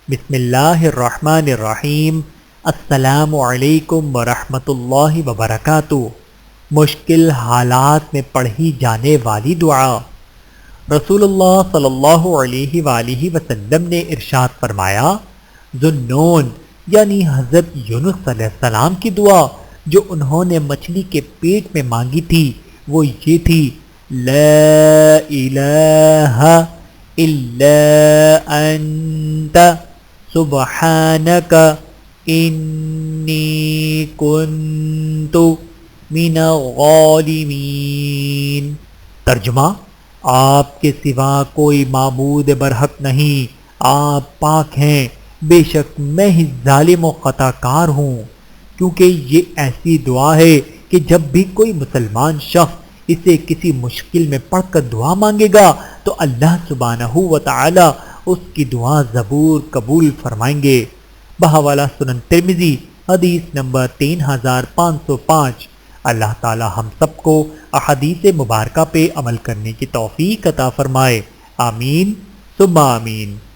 بسم اللہ الرحمن الرحیم۔ السلام علیکم ورحمۃ اللہ وبرکاتہ۔ مشکل حالات میں پڑھی جانے والی دعا۔ رسول اللہ صلی اللہ علیہ وآلہ وسلم نے ارشاد فرمایا، ذُالنُّون یعنی حضرت یونس علیہ السلام کی دعا جو انہوں نے مچھلی کے پیٹ میں مانگی تھی وہ یہ تھی، لا الہ الا انت سبحانک انی کنت من الظالمین۔ ترجمہ، آپ کے سوا کوئی معبود برحق نہیں، آپ پاک ہیں، بے شک میں ہی ظالم و خطا کار ہوں۔ کیونکہ یہ ایسی دعا ہے کہ جب بھی کوئی مسلمان شخص اسے کسی مشکل میں پڑھ کر دعا مانگے گا تو اللہ سبحانہ و تعالی اس کی دعا ضرور قبول فرمائیں گے۔ بحوالہ سنن ترمذی حدیث نمبر 3505۔ اللہ تعالی ہم سب کو احادیث مبارکہ پہ عمل کرنے کی توفیق عطا فرمائے، آمین ثم آمین۔